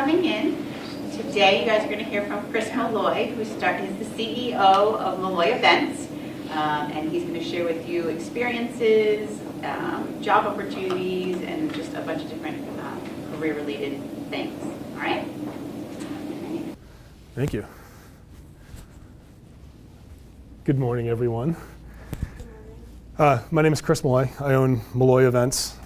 coming in. Today you guys are going to hear from Chris Molloy, who is the CEO of Molloy Events, and he's going to share with you experiences, job opportunities, and just a bunch of different career-related things. All right? Thank you. Good morning, everyone. My name is Chris Molloy. I own Molloy Events.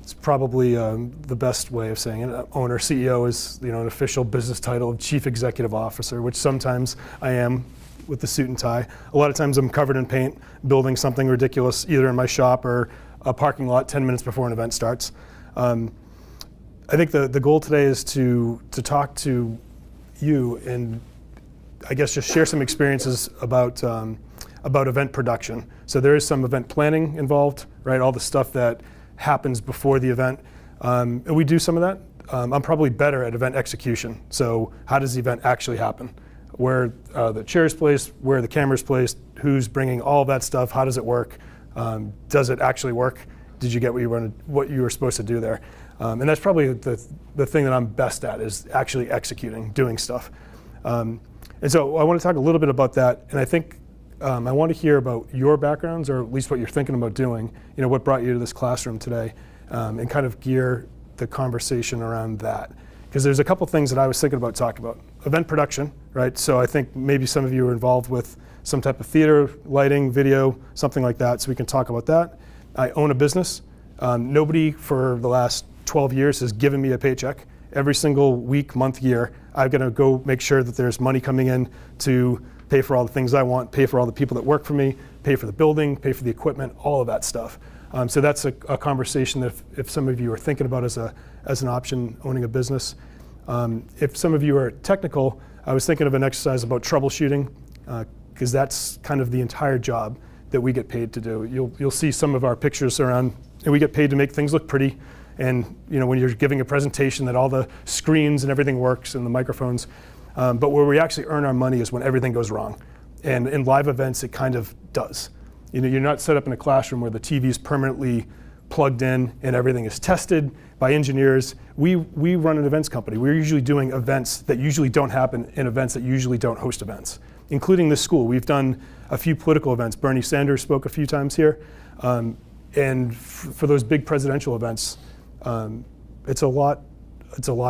It's probably the best way of saying it. Owner, CEO is an official business title of Chief Executive Officer, which sometimes I am with the suit and tie. A lot of times I'm covered in paint, building something ridiculous either in my shop or a parking lot 10 minutes before an event starts. I think the goal today is to talk to you and I guess just share some experiences about event production. So there is some event planning involved, right? All the stuff that happens before the event. And we do some of that. I'm probably better at event execution. So how does the event actually happen? Where the chair's placed, where the camera's placed, who's bringing all of that stuff, how does it work? Does it actually work? Did you get what you were supposed to do there? And that's probably the thing that I'm best at, is actually executing, doing stuff. And so I want to talk a little bit about that, and I think I want to hear about your backgrounds, or at least what you're thinking about doing, what brought you to this classroom today, and kind of gear the conversation around that. Because there's a couple things that I was thinking about talking about. Event production, right? So I think maybe some of you are involved with some type of theater, lighting, video, something like that, so we can talk about that. I own a business. Nobody for the last 12 years has given me a paycheck. Every single week, month, year, I've got to go make sure that there's money coming in to pay for all the things I want, pay for all the people that work for me, pay for the building, pay for the equipment, all of that stuff. So that's a conversation that if some of you are thinking about as an option, owning a business. If some of you are technical, I was thinking of an exercise about troubleshooting, because that's kind of the entire job that we get paid to do. You'll see some of our pictures around, and we get paid to make things look pretty. And when you're giving a presentation, that all the screens and everything works and the microphones. But where we actually earn our money is when everything goes wrong. And in live events, it kind of does. You're not set up in a classroom where the TV is permanently plugged in and everything is tested by engineers. We run an events company. We're usually doing events that usually don't happen in events that usually don't host events, including this school. We've done a few political events. Bernie Sanders spoke a few times here. And for those big presidential events, it's a lot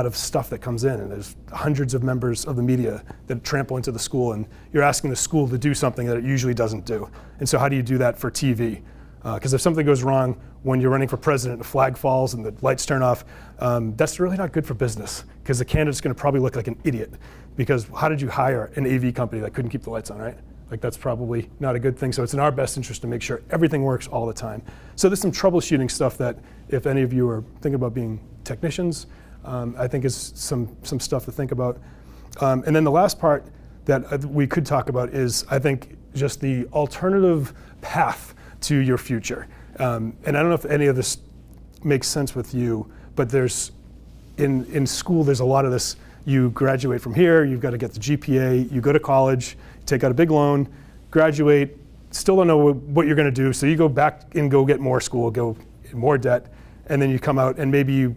of stuff that comes in, and there's hundreds of members of the media that trample into the school, and you're asking the school to do something that it usually doesn't do. And so how do you do that for TV? Because if something goes wrong when you're running for president, the flag falls and the lights turn off, that's really not good for business, because the candidate's going to probably look like an idiot. Because how did you hire an AV company that couldn't keep the lights on, right? Like, that's probably not a good thing. So it's in our best interest to make sure everything works all the time. So there's some troubleshooting stuff that if any of you are thinking about being technicians, I think is some stuff to think about. And then the last part that we could talk about is, I think, just the alternative path to your future. And I don't know if any of this makes sense with you, but there's, in school, there's a lot of this. You graduate from here, you've got to get the GPA, you go to college, take out a big loan, graduate, still don't know what you're going to do, so you go back and go get more school, go in more debt, and then you come out and maybe you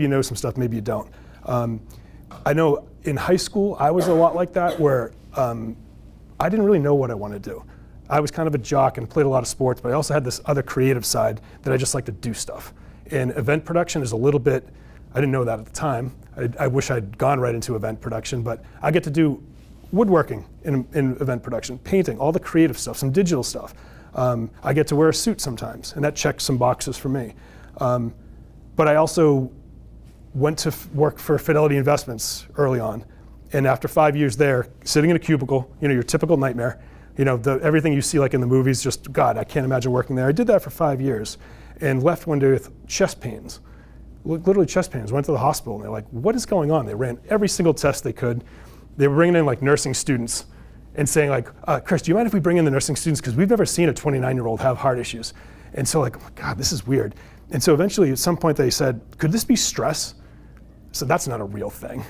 know some stuff, maybe you don't. I know in high school I was a lot like that, where I didn't really know what I wanted to do. I was kind of a jock and played a lot of sports, but I also had this other creative side that I just like to do stuff. And event production is a little bit, I didn't know that at the time. I wish I'd gone right into event production, but I get to do woodworking in event production, painting, all the creative stuff, some digital stuff. I get to wear a suit sometimes, and that checks some boxes for me. But I also went to work for Fidelity Investments early on, and after 5 years there, sitting in a cubicle, your typical nightmare, everything you see like in the movies, just, God, I can't imagine working there. I did that for 5 years, and left one day with chest pains, literally chest pains. Went to the hospital, and they're like, what is going on? They ran every single test they could. They were bringing in like nursing students and saying like, Chris, do you mind if we bring in the nursing students? Because we've never seen a 29-year-old have heart issues. And so like, oh my God, this is weird. And so eventually at some point they said, could this be stress? So that's not a real thing.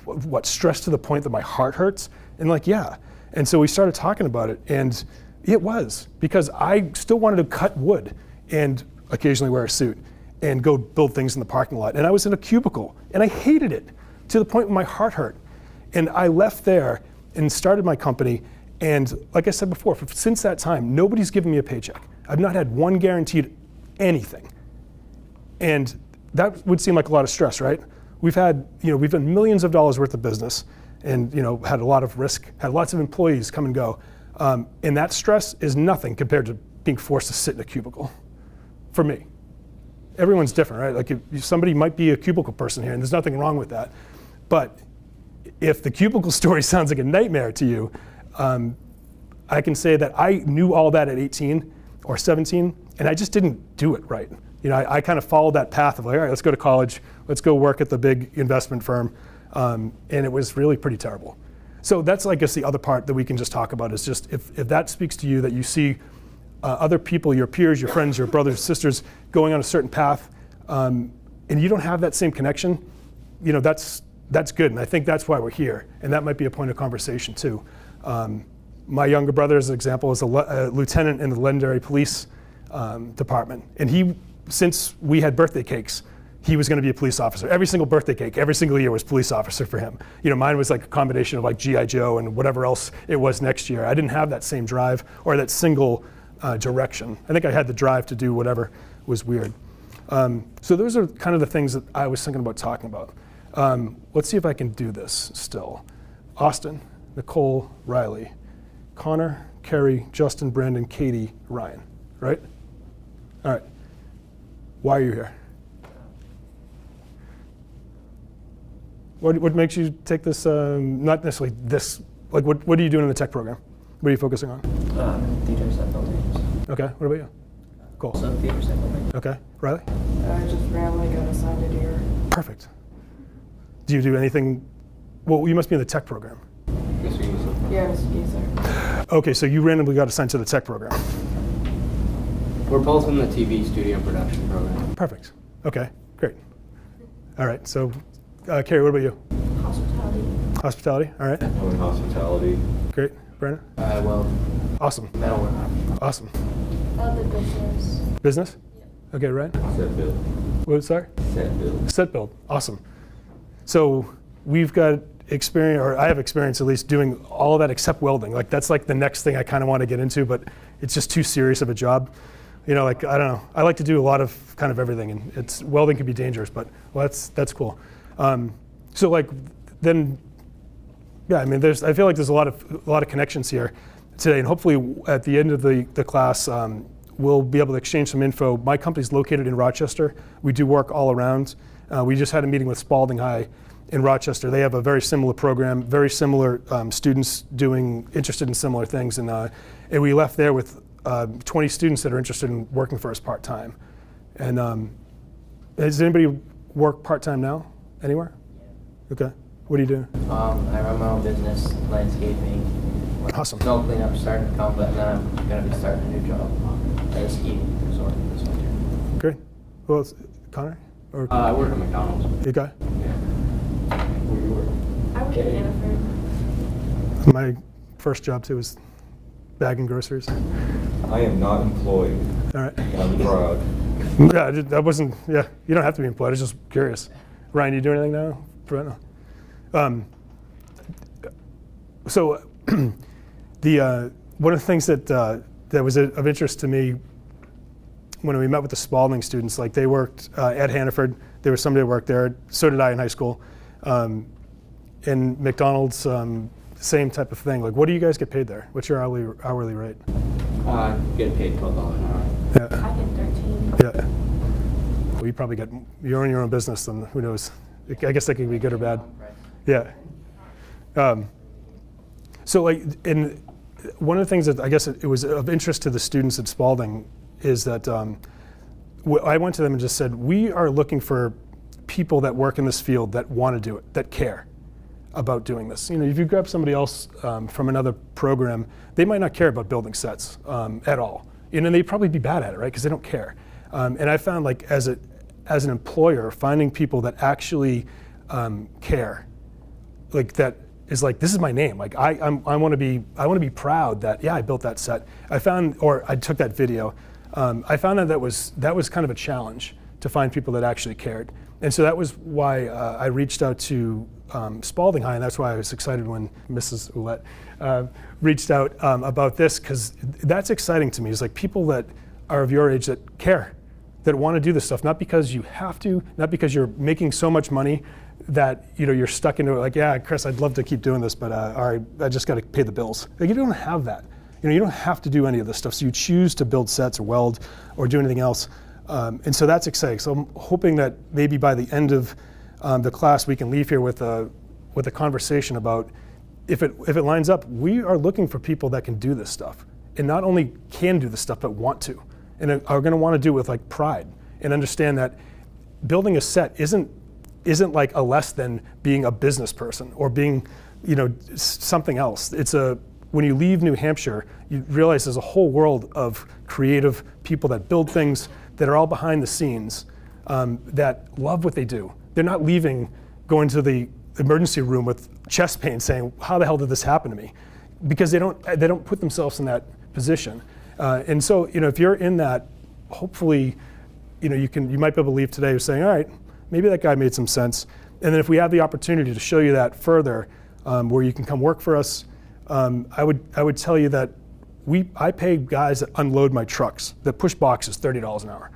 What, stress to the point that my heart hurts? And like, yeah. And so we started talking about it, and it was, because I still wanted to cut wood and occasionally wear a suit. and go build things in the parking lot. And I was in a cubicle, and I hated it to the point where my heart hurt. And I left there and started my company. And like I said before, since that time, nobody's given me a paycheck. I've not had one guaranteed anything. And that would seem like a lot of stress, right? We've had millions of dollars worth of business, and had a lot of risk, had lots of employees come and go. And that stress is nothing compared to being forced to sit in a cubicle, for me. Everyone's different, right? Like if somebody might be a cubicle person here, and there's nothing wrong with that. But if the cubicle story sounds like a nightmare to you, I can say that I knew all that at 18 or 17, and I just didn't do it right. I kind of followed that path of like, all right, let's go to college, let's go work at the big investment firm, and it was really pretty terrible. So that's, I guess, the other part that we can just talk about is just if that speaks to you, that you see other people, your peers, your friends, your brothers, sisters going on a certain path, and you don't have that same connection, that's good, and I think that's why we're here, and that might be a point of conversation too. My younger brother, as an example, is a lieutenant in the Londonderry Police Department, and since we had birthday cakes, he was going to be a police officer. Every single birthday cake, every single year was police officer for him. Mine was like a combination of like G.I. Joe and whatever else it was next year. I didn't have that same drive or that single direction. I think I had the drive to do whatever was weird. So those are kind of the things that I was thinking about talking about. Let's see if I can do this still. Austin, Nicole, Riley, Connor, Kerry, Justin, Brandon, Katie, Ryan, right? All right. Why are you here? What makes you take this, not necessarily this, like what are you doing in the tech program? What are you focusing on? Theater set buildings. Okay, what about you? Cool. Also theater set buildings. Okay, Riley? I just randomly got assigned it here. Perfect. Do you do anything, well, you must be in the tech program. Yeah, Mr. Geezer. Okay, so you randomly got assigned to the tech program. We're both in the TV studio production program. Perfect. Okay, great. All right, so Carrie, what about you? Hospitality. Hospitality, all right. I'm in hospitality. Great. Brandon? Well, Awesome. metalwork. Awesome. The business. Business? Okay, Ryan? Set build. What, sorry? Set build. Set build. Awesome. So we've got experience, or I have experience at least, doing all of that except welding. Like that's like the next thing I kind of want to get into, but it's just too serious of a job. Like I don't know. I like to do a lot of kind of everything, and welding can be dangerous, but well, that's cool. So like then, yeah. I mean, I feel like there's a lot of connections here today, and hopefully at the end of the class, we'll be able to exchange some info. My company's located in Rochester. We do work all around. We just had a meeting with Spalding High in Rochester. They have a very similar program, very similar students interested in similar things, and we left there with 20 students that are interested in working for us part-time. And does anybody work part-time now, anywhere? Okay, what do you do? I run my own business, landscaping. Awesome. Snow cleanup starting to come, but then I'm going to be starting a new job at a ski resort this winter. Great. Well, it's Connor? Or I work at McDonald's. you guy? Yeah. Where do you work? I work at Hannaford. My first job too was bagging groceries. I am not employed. All right. I'm proud. Yeah, that wasn't. Yeah, you don't have to be employed. I was just curious. Ryan, you do anything now? So the one of the things that was of interest to me when we met with the Spalding students, like they worked at Hannaford. There was somebody that worked there. So did I in high school. In McDonald's, same type of thing. Like, what do you guys get paid there? What's your hourly rate? Get paid $12 an hour. Yeah. I get 13. Yeah. Well, you probably you're in your own business, then who knows? I guess that could be good or bad. Yeah. So like, one of the things that I guess it was of interest to the students at Spalding is that I went to them and just said, we are looking for people that work in this field that want to do it, that care about doing this. If you grab somebody else from another program, they might not care about building sets at all. And they'd probably be bad at it, right? Because they don't care. And I found like as an employer, finding people that actually care, like that is like, this is my name. Like I want to be proud that, yeah, I built that set. I took that video. I found that was kind of a challenge to find people that actually cared. And so that was why I reached out to Spalding High, and that's why I was excited when Mrs. Ouellette reached out about this, because that's exciting to me. It's like people that are of your age that care, that want to do this stuff, not because you have to, not because you're making so much money that you're stuck into it. Like, yeah, Chris, I'd love to keep doing this, but all right, I just got to pay the bills. Like, you don't have that. You don't have to do any of this stuff. So you choose to build sets or weld or do anything else. And so that's exciting. So I'm hoping that maybe by the end of the class, we can leave here with a conversation about if it lines up. We are looking for people that can do this stuff, and not only can do this stuff, but want to, and are going to want to do it with like pride, and understand that building a set isn't like a less than being a business person or being something else. When you leave New Hampshire, you realize there's a whole world of creative people that build things that are all behind the scenes, that love what they do. They're not going to the emergency room with chest pain saying, how the hell did this happen to me? Because they don't put themselves in that position. And so, if you're in that, hopefully, you might be able to leave today saying, all right, maybe that guy made some sense. And then if we have the opportunity to show you that further, where you can come work for us, I would tell you that I pay guys that unload my trucks, that push boxes, $30 an hour.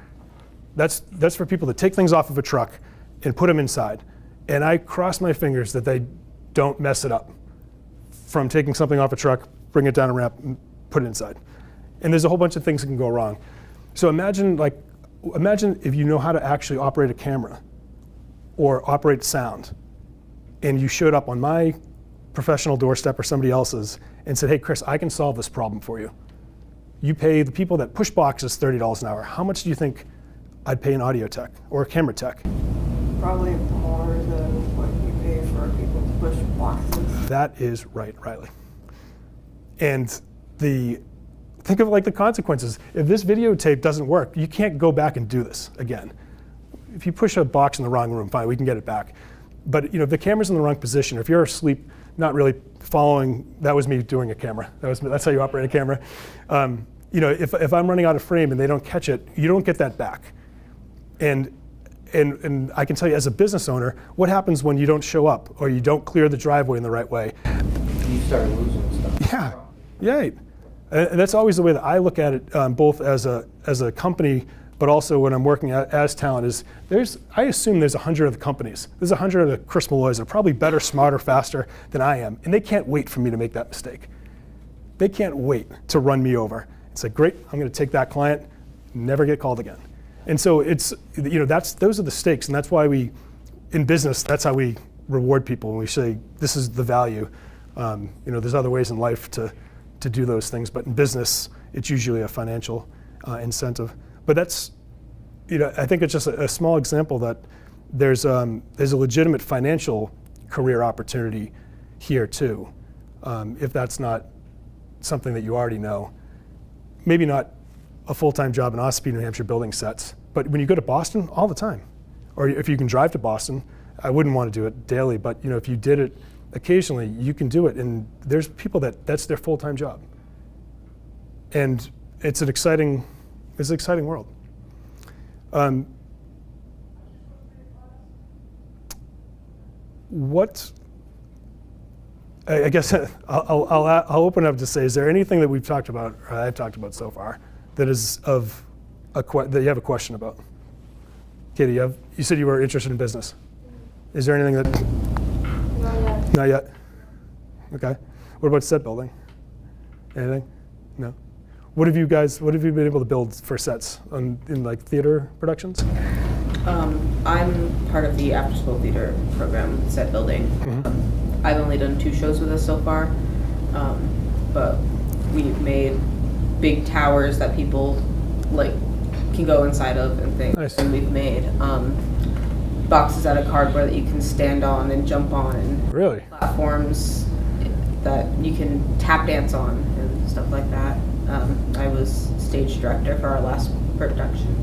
That's for people that take things off of a truck and put them inside. And I cross my fingers that they don't mess it up from taking something off a truck, bring it down a ramp, and put it inside. And there's a whole bunch of things that can go wrong. So imagine if you know how to actually operate a camera or operate sound, and you showed up on my professional doorstep or somebody else's and said, hey, Chris, I can solve this problem for you. You pay the people that push boxes $30 an hour. How much do you think I'd pay an audio tech or a camera tech? Probably more than what you pay for people to push boxes. That is right, Riley. And think of it like the consequences. If this videotape doesn't work, you can't go back and do this again. If you push a box in the wrong room, fine, we can get it back. But if the camera's in the wrong position, if you're asleep, not really following, that was me doing a camera. That's how you operate a camera. If I'm running out of frame and they don't catch it, you don't get that back. And I can tell you as a business owner, what happens when you don't show up or you don't clear the driveway in the right way? You start losing stuff. Yeah. And that's always the way that I look at it, both as a company, but also when I'm working as talent. I assume there's 100 other companies. There's 100 other Chris Molloys that are probably better, smarter, faster than I am, and they can't wait for me to make that mistake. They can't wait to run me over. It's like, great, I'm going to take that client, never get called again. And so those are the stakes, and that's why in business, that's how we reward people when we say this is the value. There's other ways in life to do those things, but in business, it's usually a financial incentive. But that's, I think it's just a small example that there's a legitimate financial career opportunity here too, if that's not something that you already know. Maybe not a full-time job in Ossipee, New Hampshire building sets, but when you go to Boston, all the time. Or if you can drive to Boston, I wouldn't want to do it daily, but if you did it occasionally, you can do it. And there's people that's their full-time job. And it's an exciting world. I guess I'll open up to say, is there anything that we've talked about, or I've talked about so far, that is that you have a question about? Katie, you said you were interested in business. Is there anything that? Not yet. Not yet. Okay. What about set building? Anything? No. What have you been able to build for sets in like theater productions? I'm part of the after-school theater program, set building. Mm-hmm. I've only done 2 shows with us so far, but we've made big towers that people can go inside of and things. Nice. And we've made boxes out of cardboard that you can stand on and jump on, and really platforms that you can tap dance on and stuff like that. I was stage director for our last production.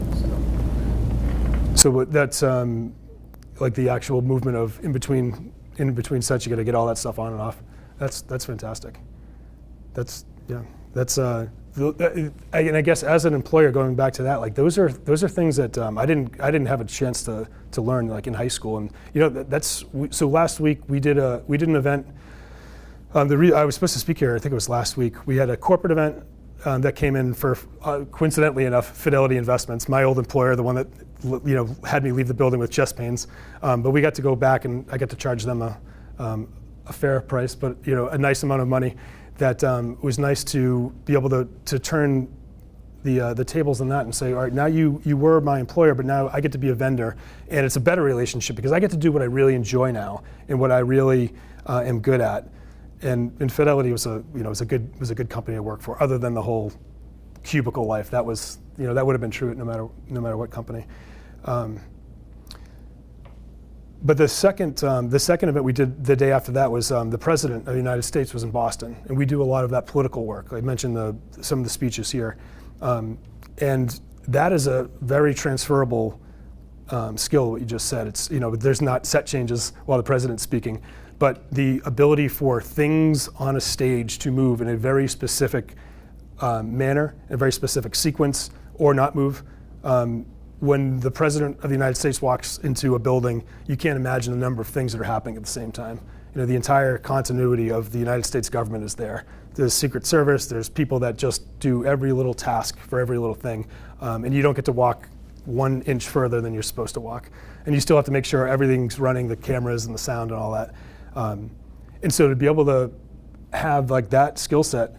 So that's like the actual movement of in between sets. You got to get all that stuff on and off. That's fantastic. That's And I guess as an employer, going back to that, like those are things that I didn't have a chance to learn like in high school. And so last week we did an event. I was supposed to speak here. I think it was last week. We had a corporate event that came in for coincidentally enough, Fidelity Investments, my old employer, the one that had me leave the building with chest pains. But we got to go back and I got to charge them a fair price, but a nice amount of money. That was nice to be able to turn the tables on that and say, all right, now you were my employer, but now I get to be a vendor, and it's a better relationship because I get to do what I really enjoy now and what I really am good at. And Fidelity was a good company to work for, other than the whole cubicle life. That was that would have been true no matter what company. But the second event we did the day after that was the President of the United States was in Boston, and we do a lot of that political work. I mentioned some of the speeches here, and that is a very transferable skill. What you just said, it's there's not set changes while the President's speaking, but the ability for things on a stage to move in a very specific manner, a very specific sequence, or not move. When the President of the United States walks into a building, you can't imagine the number of things that are happening at the same time. The entire continuity of the United States government is there. There's Secret Service, there's people that just do every little task for every little thing. And you don't get to walk 1 inch further than you're supposed to walk. And you still have to make sure everything's running, the cameras and the sound and all that. And so to be able to have like that skill set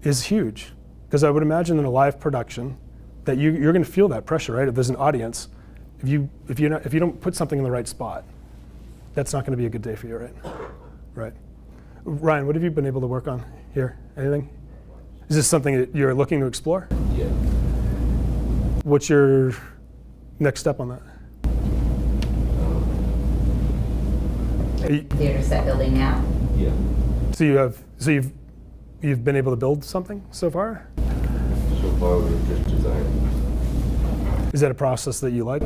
is huge. Because I would imagine in a live production, that you're going to feel that pressure, right? If there's an audience, if you don't put something in the right spot, that's not going to be a good day for you, right? Right. Ryan, what have you been able to work on here? Anything? Is this something that you're looking to explore? Yeah. What's your next step on that? Theater set building now. Yeah. So you've been able to build something so far? So far we've just designed. Is that a process that you like?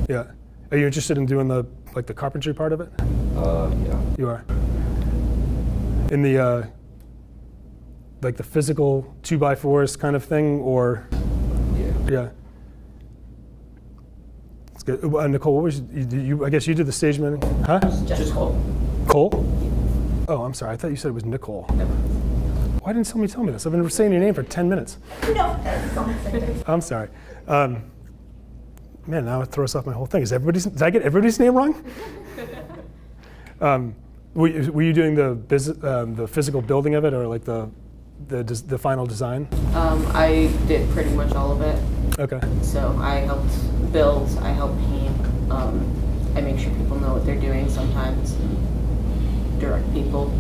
Yeah. Are you interested in doing the carpentry part of it? Yeah. You are. In the the physical 2x4s kind of thing, or yeah. It's good. Nicole, what was you? I guess you did the stage managing, huh? Just Cole. Cole? Oh, I'm sorry. I thought you said it was Nicole. Why didn't somebody tell me this? I've been saying your name for 10 minutes. No, that's something. I'm sorry. Man, now it throws off my whole thing. Did I get everybody's name wrong? Were you doing the physical building of it, or like the final design? I did pretty much all of it. Okay. So I helped build, I helped paint, I make sure people know what they're doing sometimes, and direct people.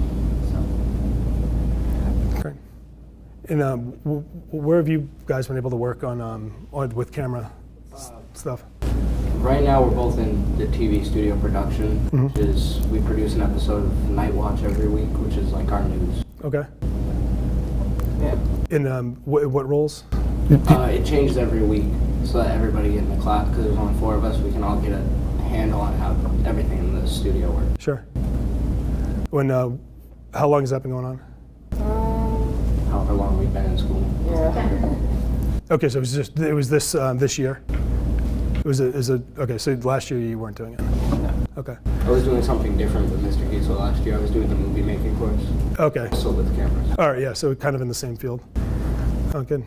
Great. And where have you guys been able to work on with camera stuff? Right now, we're both in the TV studio production, which is we produce an episode of Night Watch every week, which is like our news. Okay. Yeah. And what roles? It changes every week, so that everybody in the class, because there's only 4 of us, we can all get a handle on how everything in the studio works. Sure. How long has that been going on? However long we've been in school. Yeah. Okay, so it was this year. Okay, so last year you weren't doing it. No. Okay. I was doing something different with Mr. Giesel last year. I was doing the movie making course. Okay. So with cameras. All right, yeah, so kind of in the same field. Oh, good.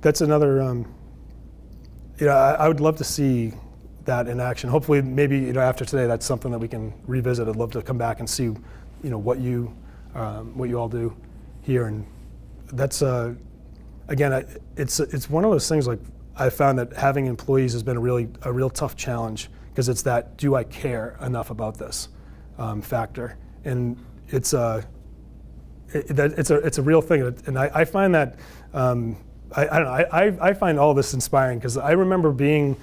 That's another, I would love to see that in action. Hopefully, maybe after today, that's something that we can revisit. I'd love to come back and see, what you all do here. And that's, again, it's one of those things like I found that having employees has been a real tough challenge, because it's that do I care enough about this factor, and it's a real thing, and I find that I don't know, I find all this inspiring, because I remember being,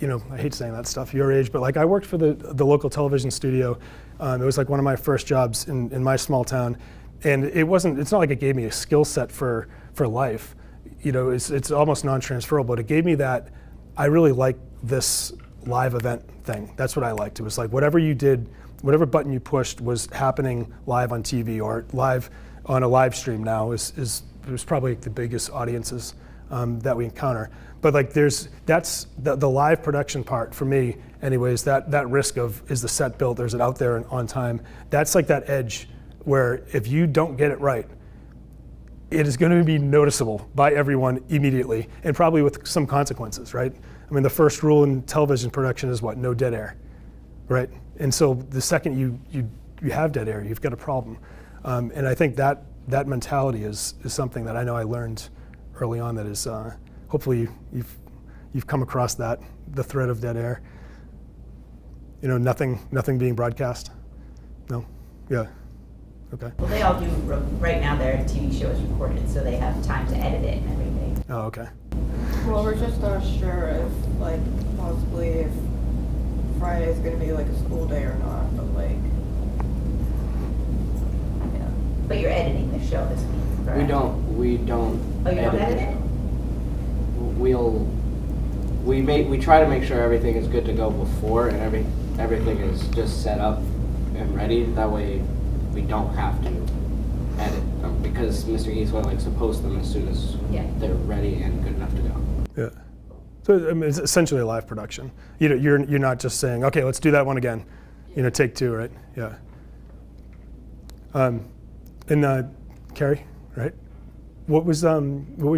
I hate saying that stuff, your age, but like I worked for the local television studio. It was like one of my first jobs in my small town, and it's not like it gave me a skill set for life. It's almost non-transferable, but it gave me that, I really like this live event thing. That's what I liked. It was like whatever you did, whatever button you pushed was happening live on TV or live on a live stream now is probably the biggest audiences that we encounter. But like that's the live production part for me anyways, that risk of, is the set built, or is it out there and on time? That's like that edge where if you don't get it right, it is going to be noticeable by everyone immediately, and probably with some consequences, right? I mean, the first rule in television production is what? No dead air, right? And so the second you have dead air, you've got a problem. And I think that mentality is something that I know I learned early on, that is hopefully you've come across that, the threat of dead air. You know, nothing being broadcast? No? Yeah. Okay. Well, they all do, right now their TV show is recorded, so they have time to edit it and everything. Oh, okay. Well, we're just not sure if, like, possibly if Friday is gonna be like a school day or not, but like, yeah. But you're editing the show this week, correct? We don't Oh, you don't edit it? We try to make sure everything is good to go before, and everything is just set up and ready. That way, we don't have to edit them, because Mr. Eastwood likes to post them as soon as they're ready and good enough to go. Yeah. So I mean, it's essentially a live production. You know, you're not just saying, okay, let's do that one again. You know, take two, right? Yeah. And Carrie, right? What was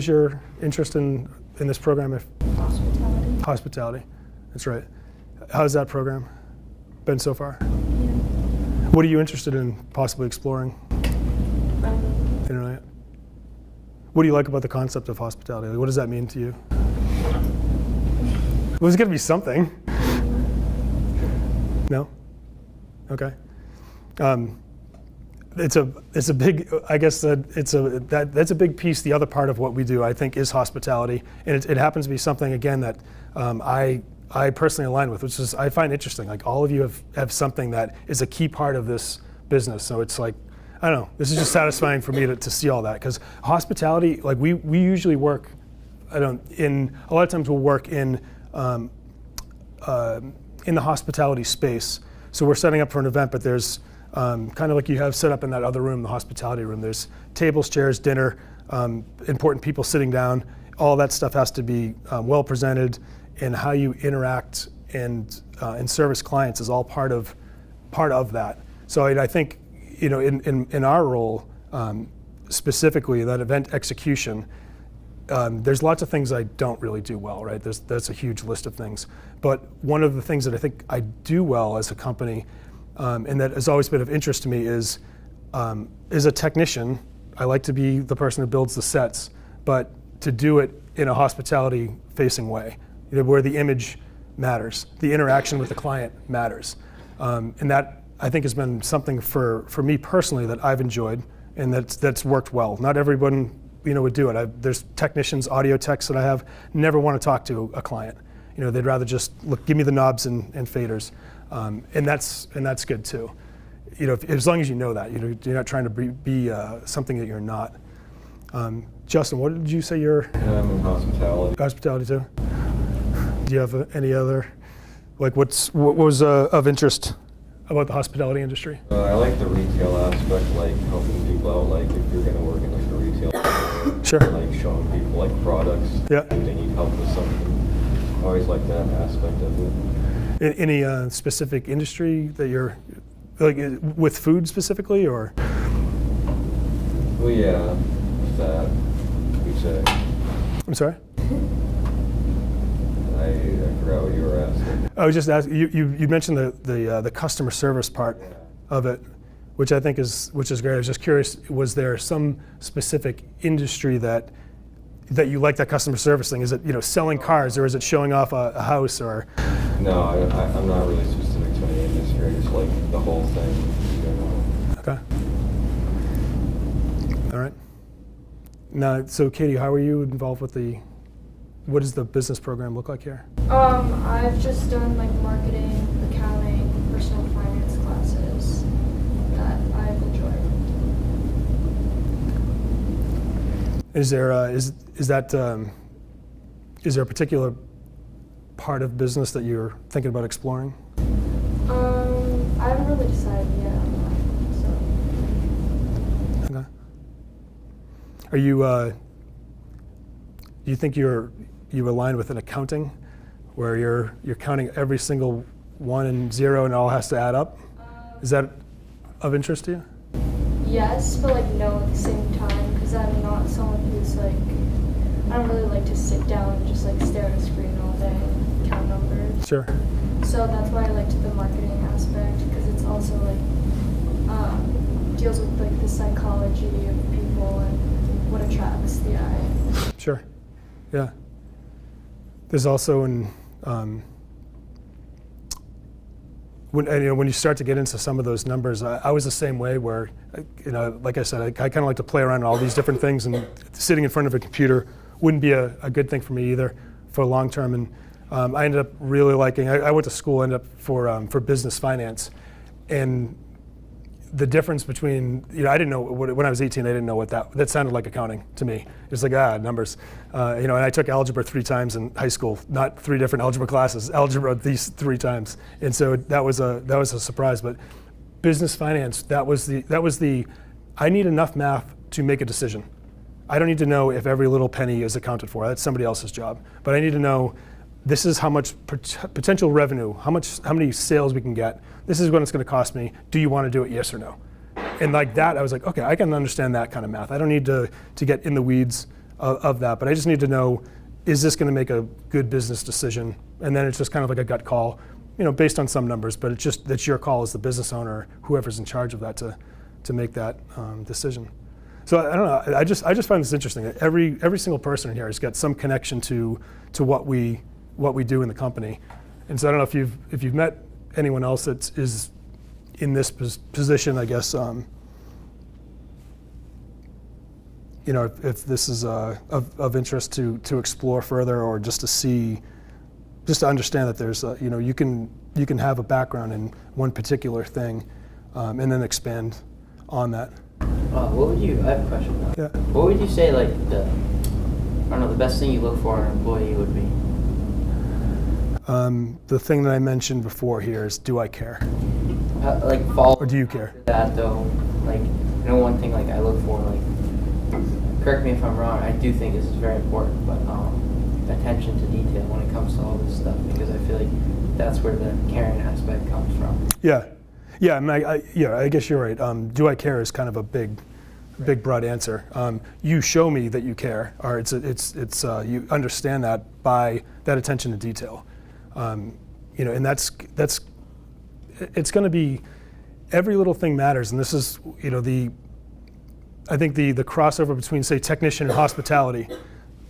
your interest in this program? Hospitality. Hospitality. That's right. How's that program been so far? Yeah. What are you interested in possibly exploring? You know, what do you like about the concept of hospitality? Like, what does that mean to you? Well, there's got to be something. No? Okay. It's a big, I guess that's a big piece. The other part of what we do, I think, is hospitality, and it happens to be something, again, that I personally align with, which is I find interesting. Like, all of you have something that is a key part of this business. So it's like, I don't know, this is just satisfying for me to see all that, because hospitality, like we usually work, a lot of times we'll work in the hospitality space. So we're setting up for an event, but there's kind of like you have set up in that other room, the hospitality room. There's tables, chairs, dinner, important people sitting down. All that stuff has to be well presented, and how you interact and service clients is all part of that. So I think, you know, in our role, specifically that event execution, there's lots of things I don't really do well, right? That's a huge list of things. But one of the things that I think I do well as a company, and that has always been of interest to me, is a technician. I like to be the person who builds the sets, but to do it in a hospitality-facing way, you know, where the image matters, the interaction with the client matters, and that I think has been something for me personally that I've enjoyed, and that's worked well. Not everyone, you know, would do it. There's technicians, audio techs that I have never want to talk to a client. You know, they'd rather just give me the knobs and faders, and that's good too. You know, as long as you know that, you know, you're not trying to be something that you're not. Justin, what did you say you're? I'm in hospitality. Hospitality too. Do you have any other, like, what was of interest about the hospitality industry? I like the retail aspect, like helping people out, like if you're going to work in like a retail store, Sure. like showing people like products, Yeah. if they need help with something. I always like that aspect of it. Any specific industry that you're, like, with food specifically, or? Well, yeah, that we say. I'm sorry? I forgot what you were asking. I was just asking, you mentioned the customer service part of it, which I think is great. I was just curious, was there some specific industry that you like that customer service thing? Is it, you know, selling cars, or is it showing off a house, or? No, I'm not really specific to any industry. I just like the whole thing. You know. Okay. All right. Now, so Katie, how are you involved with what does the business program look like here? I've just done like marketing, accounting, personal finance classes that I've enjoyed. Is there is there a particular part of business that you're thinking about exploring? I haven't really decided yet on that, so. Okay. Are you? Do you think you align with an accounting, where you're counting every single one and zero and it all has to add up? Is that of interest to you? Yes, but like no at the same time, because I'm not someone who's like, I don't really like to sit down and just like stare at a screen all day and count numbers. Sure. So that's why I liked the marketing aspect, because it's also like deals with like the psychology of people and what attracts the eye. Sure. Yeah. There's also when you start to get into some of those numbers, I was the same way where, like I said, I kind of like to play around in all these different things, and sitting in front of a computer wouldn't be a good thing for me either for long term. And I ended up really liking, I went to school, ended up for business finance. And the difference between, I didn't know, when I was 18, I didn't know what that sounded like accounting to me. It was like, numbers. And I took algebra 3 times in high school, not 3 different algebra classes, algebra these 3 times. And so that was a surprise. But business finance, that was the, I need enough math to make a decision. I don't need to know if every little penny is accounted for. That's somebody else's job. But I need to know, this is how much potential revenue, how many sales we can get. This is what it's going to cost me. Do you want to do it, yes or no? And like that, I was like, okay, I can understand that kind of math. I don't need to get in the weeds of that, but I just need to know, is this going to make a good business decision? And then it's just kind of like a gut call, based on some numbers, but it's your call as the business owner, whoever's in charge of that, to make that decision. So I don't know. I just find this interesting that every single person in here has got some connection to what we do in the company. And so I don't know if you've met anyone else that is in this position, I guess. If this is of interest to explore further, or just to understand that there's you can have a background in one particular thing, and then expand on that. I have a question though. Yeah. What would you say like the best thing you look for in an employee would be? The thing that I mentioned before here is, do I care? Or do you care? That though, one thing I look for, correct me if I'm wrong, I do think this is very important, but attention to detail when it comes to all this stuff, because I feel like that's where the caring aspect comes from. Yeah. I guess you're right. Do I care is kind of a big broad answer. You show me that you care, or it's you understand that by that attention to detail. And that's it's going to be, every little thing matters, and this is I think the crossover between, say, technician and hospitality.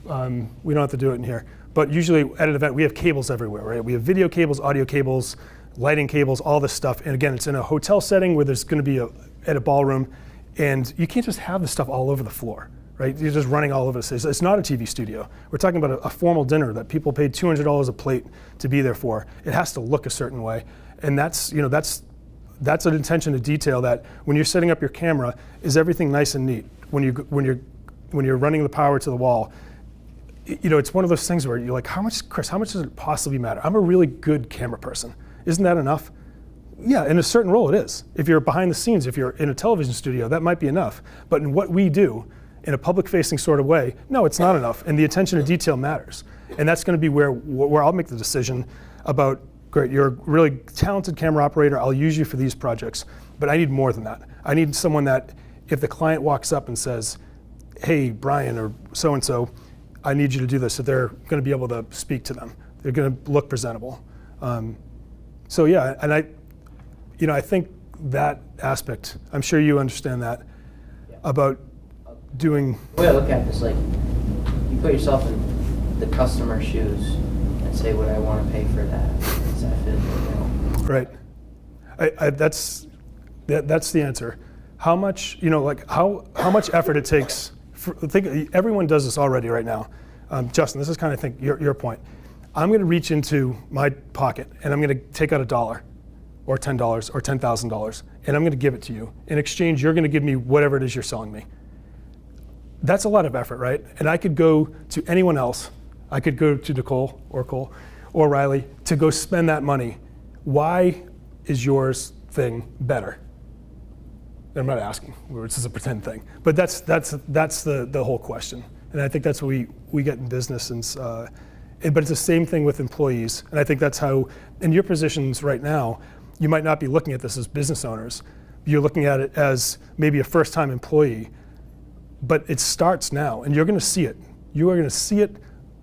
We don't have to do it in here, but usually at an event we have cables everywhere, right? We have video cables, audio cables, lighting cables, all this stuff. And again, it's in a hotel setting where there's going to be at a ballroom, and you can't just have this stuff all over the floor, right? You're just running all over the place. It's not a TV studio. We're talking about a formal dinner that people paid $200 a plate to be there for. It has to look a certain way, and that's an attention to detail. That when you're setting up your camera, is everything nice and neat? When you're running the power to the wall, it's one of those things where you're like, Chris, how much does it possibly matter? I'm a really good camera person. Isn't that enough? Yeah, in a certain role it is. If you're behind the scenes, if you're in a television studio, that might be enough. But in what we do, in a public-facing sort of way, no, it's not enough. And the attention to detail matters. And that's going to be where I'll make the decision about, great, you're a really talented camera operator, I'll use you for these projects. But I need more than that. I need someone that, if the client walks up and says, hey, Brian or so-and-so, I need you to do this, that they're going to be able to speak to them. They're going to look presentable. So yeah, and I think that aspect, I'm sure you understand that, about doing. The way I look at this, you put yourself in the customer's shoes and say, would I want to pay for that? So I feel, Right. That's the answer. How much, how much effort it takes. Everyone does this already right now. Justin, this is kind of your point. I'm going to reach into my pocket and I'm going to take out $1 or $10 or $10,000 and I'm going to give it to you. In exchange, you're going to give me whatever it is you're selling me. That's a lot of effort, right? And I could go to anyone else. I could go to Nicole or Cole or Riley to go spend that money. Why is yours thing better? I'm not asking, this is a pretend thing, but that's the whole question. And I think that's what we get in business. But it's the same thing with employees. And I think that's how, in your positions right now, you might not be looking at this as business owners. You're looking at it as maybe a first-time employee, but it starts now, and you're going to see it. You are going to see it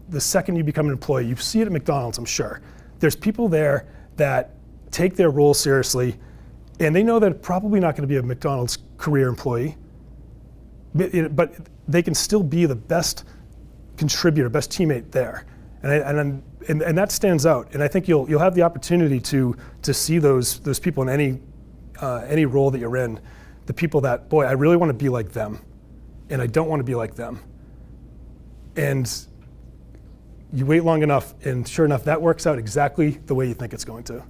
the second you become an employee. You see it at McDonald's, I'm sure. There's people there that take their role seriously, and they know they're probably not going to be a McDonald's career employee, but they can still be the best contributor, best teammate there. And that stands out. And I think you'll have the opportunity to see those people in any role that you're in. The people that, boy, I really want to be like them, and I don't want to be like them. And you wait long enough, and sure enough, that works out exactly the way you think it's going to.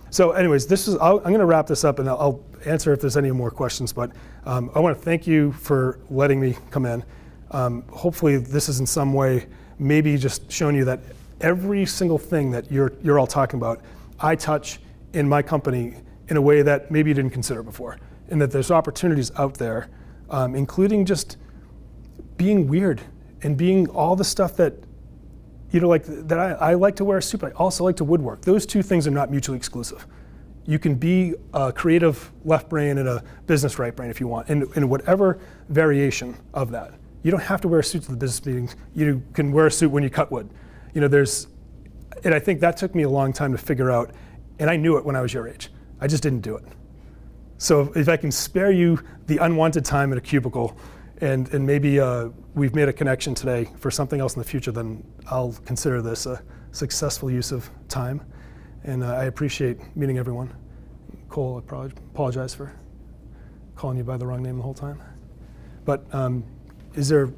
So anyways, I'm going to wrap this up, and I'll answer if there's any more questions. But I want to thank you for letting me come in. Hopefully this is in some way maybe just showing you that every single thing that you're all talking about, I touch in my company in a way that maybe you didn't consider before. And that there's opportunities out there, including just being weird and being all the stuff that, like that I like to wear a suit, but I also like to woodwork. Those two things are not mutually exclusive. You can be a creative left brain and a business right brain if you want, in whatever variation of that. You don't have to wear a suit to the business meetings. You can wear a suit when you cut wood. And I think that took me a long time to figure out, and I knew it when I was your age. I just didn't do it. So if I can spare you the unwanted time in a cubicle, and maybe we've made a connection today for something else in the future, then I'll consider this a successful use of time. And I appreciate meeting everyone. Cole, I apologize for calling you by the wrong name the whole time. But is there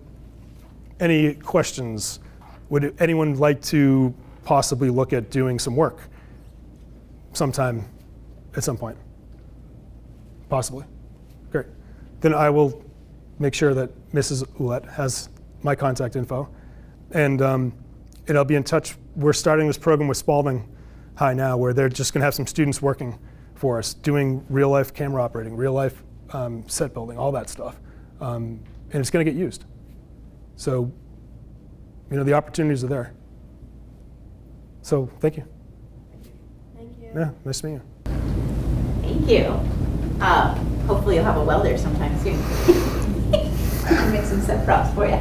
any questions? Would anyone like to possibly look at doing some work sometime at some point? Possibly. Great. Then I will make sure that Mrs. Ouellette has my contact info. And I'll be in touch. We're starting this program with Spalding High now, where they're just going to have some students working for us, doing real-life camera operating, real-life set building, all that stuff. And it's going to get used. So, the opportunities are there. So, thank you. Thank you. Yeah, nice to meet you. Thank you. Hopefully you'll have a welder sometime soon. I'll make some set props for you.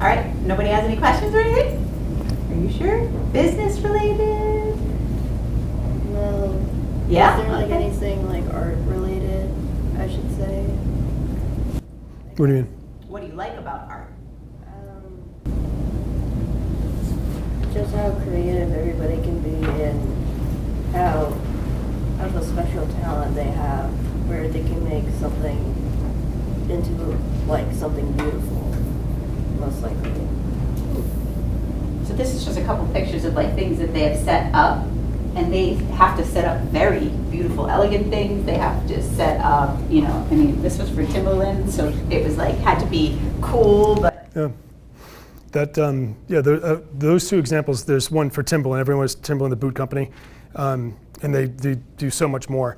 All right, nobody has any questions or anything? Are you sure? Business related? No. Yeah? Is there like Okay. anything like art related, I should say? What do you mean? What do you like about art? Just how creative everybody can be and how of a special talent they have where they can make something into like something beautiful, most likely. So this is just a couple pictures of like things that they have set up, and they have to set up very beautiful, elegant things. They have to set up, this was for Timberland, so it was like, had to be cool, but. Yeah. Those two examples, there's one for Timberland. Everyone knows Timberland, the boot company, and they do so much more.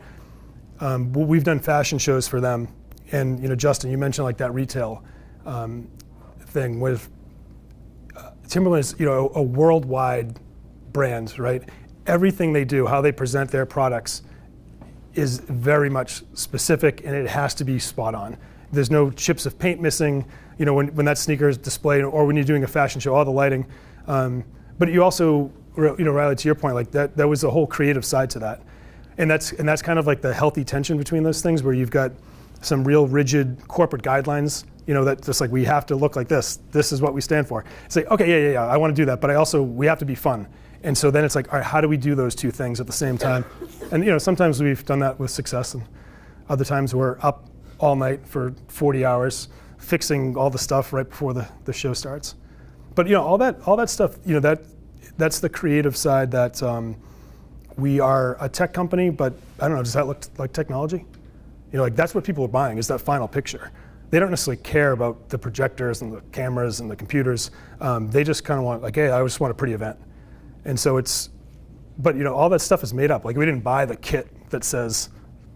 We've done fashion shows for them, and Justin, you mentioned like that retail thing with Timberland is a worldwide brand, right? Everything they do, how they present their products, is very much specific, and it has to be spot on. There's no chips of paint missing, when that sneaker is displayed, or when you're doing a fashion show, all the lighting. But you also, Riley, to your point, like that was a whole creative side to that, and that's kind of like the healthy tension between those things, where you've got some real rigid corporate guidelines, that just like we have to look like this. This is what we stand for. It's like, okay, yeah, I want to do that, but we have to be fun. And so then it's like, all right, how do we do those two things at the same time? And sometimes we've done that with success, and other times we're up all night for 40 hours fixing all the stuff right before the show starts. But all that stuff, that's the creative side that we are a tech company, but I don't know, does that look like technology? Like that's what people are buying, is that final picture. They don't necessarily care about the projectors and the cameras and the computers. They just kind of want, like, hey, I just want a pretty event. And so but all that stuff is made up. Like we didn't buy the kit that says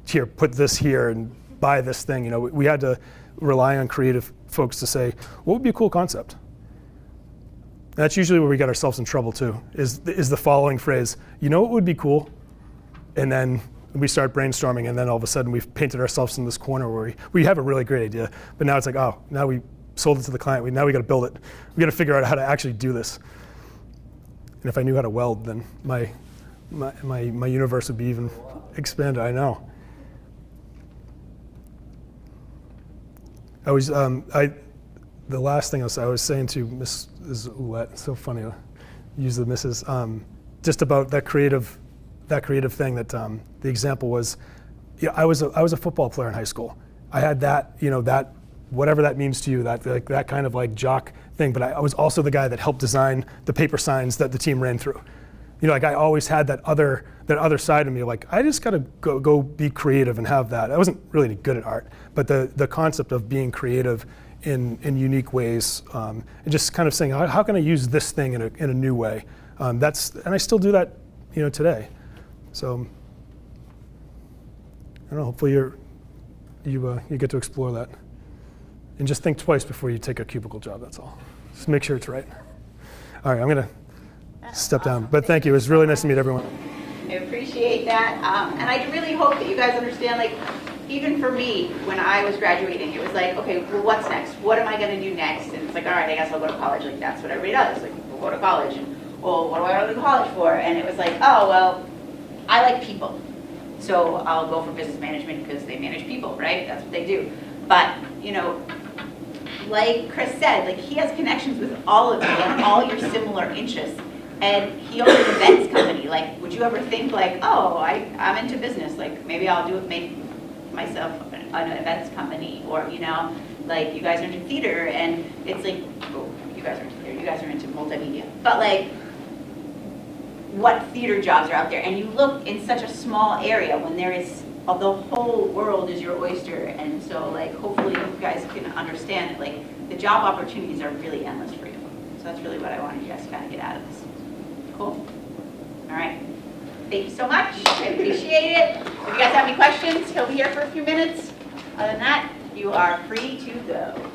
here, put this here and buy this thing. You know, we had to rely on creative folks to say, what would be a cool concept? And that's usually where we get ourselves in trouble too, is the following phrase, you know what would be cool? And then we start brainstorming, and then all of a sudden we've painted ourselves in this corner where we have a really great idea, but now it's like, oh, now we sold it to the client, now we got to build it. We got to figure out how to actually do this. And if I knew how to weld, then my universe would be even expanded. I know. The last thing I was saying to Mrs. Ouellette, it's so funny to use the Mrs. Just about that creative thing that the example was, yeah, I was a football player in high school. I had that, you know, that whatever that means to you, that kind of like jock thing. But I was also the guy that helped design the paper signs that the team ran through. You know, like I always had that other side of me. Like I just got to go be creative and have that. I wasn't really good at art, but the concept of being creative in unique ways and just kind of saying, how can I use this thing in a new way? And I still do that, you know, today. So I don't know. Hopefully you get to explore that, and just think twice before you take a cubicle job. That's all. Just make sure it's right. All right, I'm gonna step down. But thank you. It was really nice to meet everyone. I appreciate that, and I really hope that you guys understand. Like, even for me, when I was graduating, it was like, okay, well, what's next? What am I going to do next? And it's like, all right, I guess I'll go to college. Like, that's what everybody does. Like, we'll go to college, and well, what do I go to college for? And it was like, oh, well, I like people, so I'll go for business management because they manage people, right? That's what they do. But you know, like Chris said, like he has connections with all of you and all your similar interests. And he owns an events company. Like, would you ever think like, oh, I'm into business. Like, maybe I'll make myself an events company, or you know, like you guys are into theater, and it's like, oh, you guys are into theater. You guys are into multimedia. But like, what theater jobs are out there? And you look in such a small area when there is the whole world is your oyster. And so like, hopefully you guys can understand that like the job opportunities are really endless for you. So that's really what I wanted you guys to kind of get out of this. Cool. All right. Thank you so much. I appreciate it. If you guys have any questions, he'll be here for a few minutes. Other than that, you are free to go.